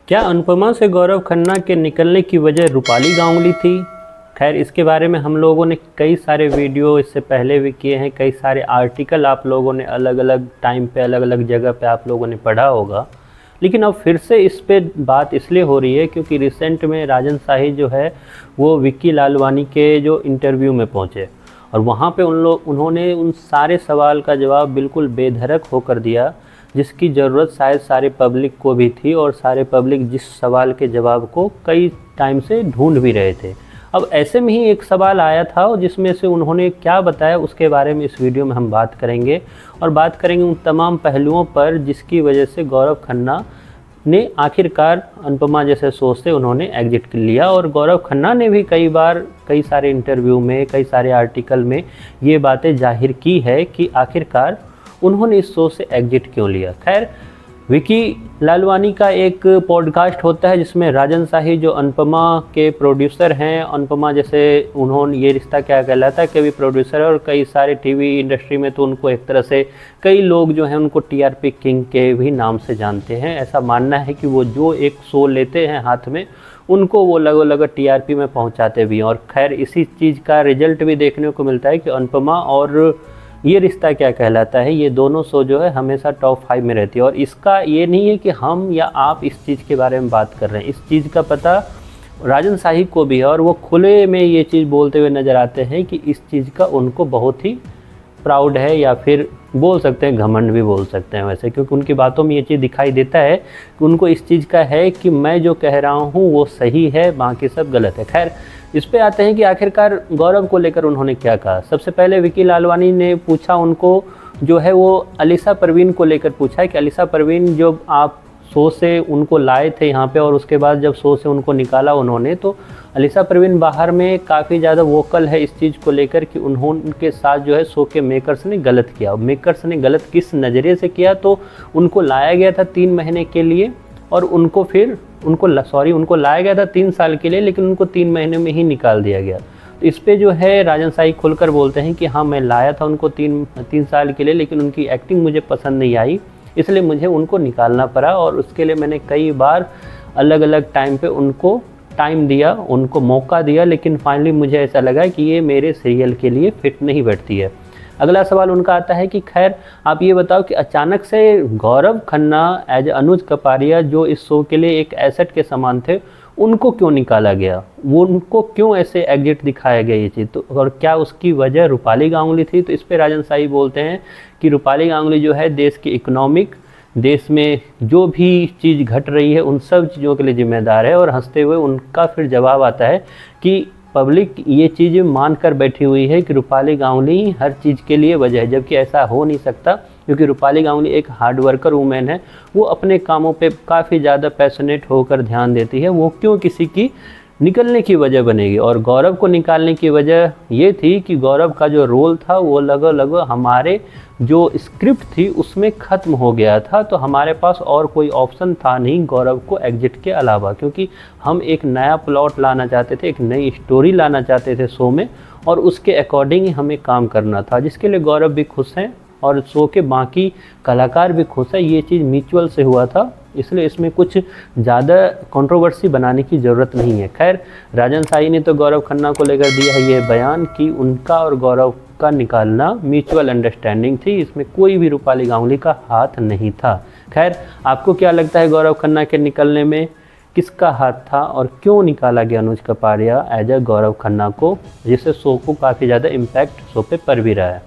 क्या अनुपमा से गौरव खन्ना के निकलने की वजह रूपाली गांगुली थी? खैर, इसके बारे में हम लोगों ने कई सारे वीडियो इससे पहले भी किए हैं, कई सारे आर्टिकल आप लोगों ने अलग अलग टाइम पे अलग अलग जगह पे आप लोगों ने पढ़ा होगा। लेकिन अब फिर से इस पे बात इसलिए हो रही है क्योंकि रिसेंट में राजन शाही जो है वो विक्की लालवानी के जो इंटरव्यू में पहुँचे और वहाँ पे उन्होंने उन सारे सवाल का जवाब बिल्कुल बेधड़क होकर दिया जिसकी ज़रूरत शायद सारे पब्लिक को भी थी, और सारे पब्लिक जिस सवाल के जवाब को कई टाइम से ढूंढ भी रहे थे। अब ऐसे में ही एक सवाल आया था और जिसमें से उन्होंने क्या बताया उसके बारे में इस वीडियो में हम बात करेंगे, और बात करेंगे उन तमाम पहलुओं पर जिसकी वजह से गौरव खन्ना ने आखिरकार अनुपमा जैसे शो से उन्होंने एग्जिट कर लिया। और गौरव खन्ना ने भी कई बार कई सारे इंटरव्यू में कई सारे आर्टिकल में ये बातें जाहिर की है कि आखिरकार उन्होंने इस शो से एग्जिट क्यों लिया। खैर, विक्की लालवानी का एक पॉडकास्ट होता है जिसमें राजन शाही जो अनुपमा के प्रोड्यूसर हैं, अनुपमा जैसे उन्होंने ये रिश्ता क्या कहलाता है के भी प्रोड्यूसर है, और कई सारे टीवी इंडस्ट्री में तो उनको एक तरह से कई लोग जो हैं उनको टीआरपी किंग के भी नाम से जानते हैं। ऐसा मानना है कि वो जो एक शो लेते हैं हाथ में उनको वो लगो टीआरपी में पहुंचाते भी हैं। और खैर, इसी चीज़ का रिजल्ट भी देखने को मिलता है कि अनुपमा और ये रिश्ता क्या कहलाता है, ये दोनों शो जो है हमेशा टॉप 5 में रहती है। और इसका ये नहीं है कि हम या आप इस चीज़ के बारे में बात कर रहे हैं, इस चीज़ का पता राजन शाही को भी है और वो खुले में ये चीज़ बोलते हुए नज़र आते हैं कि इस चीज़ का उनको बहुत ही प्राउड है, या फिर बोल सकते हैं घमंड भी बोल सकते हैं वैसे, क्योंकि उनकी बातों में ये चीज़ दिखाई देता है कि उनको इस चीज़ का है कि मैं जो कह रहा हूँ वो सही है, बाकी सब गलत है। खैर, इस पे आते हैं कि आखिरकार गौरव को लेकर उन्होंने क्या कहा। सबसे पहले विक्की लालवानी ने पूछा उनको जो है वो अलीशा परवीन को लेकर पूछा है कि अलीशा परवीन जो आप शो से उनको लाए थे यहाँ पे और उसके बाद जब शो से उनको निकाला उन्होंने, तो अलीशा परवीन बाहर में काफ़ी ज़्यादा वोकल है इस चीज़ को लेकर कि उनके साथ जो है शो के मेकर्स ने गलत किया। मेकर्स ने गलत किस नज़रिए से किया, तो उनको लाया गया था 3 महीने के लिए और उनको लाया गया था 3 साल के लिए, लेकिन उनको 3 महीने में ही निकाल दिया गया। तो इस पे जो है राजन शाही खुलकर बोलते हैं कि हाँ, मैं लाया था उनको 3 साल के लिए, लेकिन उनकी एक्टिंग मुझे पसंद नहीं आई, इसलिए मुझे उनको निकालना पड़ा और उसके लिए मैंने कई बार अलग अलग टाइम पे उनको टाइम दिया, उनको मौका दिया, लेकिन फाइनली मुझे ऐसा लगा कि ये मेरे सीरियल के लिए फिट नहीं बैठती है। अगला सवाल उनका आता है कि खैर, आप ये बताओ कि अचानक से गौरव खन्ना एज अनुज कपाड़िया जो इस शो के लिए एक एसेट के समान थे, उनको क्यों निकाला गया, वो उनको क्यों ऐसे एग्जिट दिखाया गया ये चीज़, तो और क्या उसकी वजह रूपाली गांगुली थी। तो इस पे राजन शाही बोलते हैं कि रूपाली गांगुली जो है देश की इकोनॉमिक, देश में जो भी चीज़ घट रही है उन सब चीज़ों के लिए जिम्मेदार है। और हंसते हुए उनका फिर जवाब आता है कि पब्लिक ये चीज़ मान कर बैठी हुई है कि रूपाली गांगुली ही हर चीज़ के लिए वजह है, जबकि ऐसा हो नहीं सकता, क्योंकि रूपाली गांगुली एक हार्ड वर्कर वूमेन है, वो अपने कामों पे काफ़ी ज़्यादा पैशनेट होकर ध्यान देती है, वो क्यों किसी की निकलने की वजह बनेगी। और गौरव को निकालने की वजह ये थी कि गौरव का जो रोल था वो लगभग हमारे जो स्क्रिप्ट थी उसमें ख़त्म हो गया था, तो हमारे पास और कोई ऑप्शन था नहीं गौरव को एग्जिट के अलावा, क्योंकि हम एक नया प्लॉट लाना चाहते थे, एक नई स्टोरी लाना चाहते थे शो में, और उसके अकॉर्डिंग ही हमें काम करना था, जिसके लिए गौरव भी खुश हैं और शो के बाकी कलाकार भी खुश है। ये चीज़ म्यूचुअल से हुआ था, इसलिए इसमें कुछ ज़्यादा कंट्रोवर्सी बनाने की ज़रूरत नहीं है। खैर, राजन शाही ने तो गौरव खन्ना को लेकर दिया है ये बयान कि उनका और गौरव का निकालना म्यूचुअल अंडरस्टैंडिंग थी, इसमें कोई भी रूपाली गांगुली का हाथ नहीं था। खैर, आपको क्या लगता है गौरव खन्ना के निकलने में किसका हाथ था और क्यों निकाला गया अनुज कपाड़िया एज अ गौरव खन्ना को, जिससे शो को काफ़ी ज़्यादा इम्पैक्ट शो पे पड़ भी रहा है।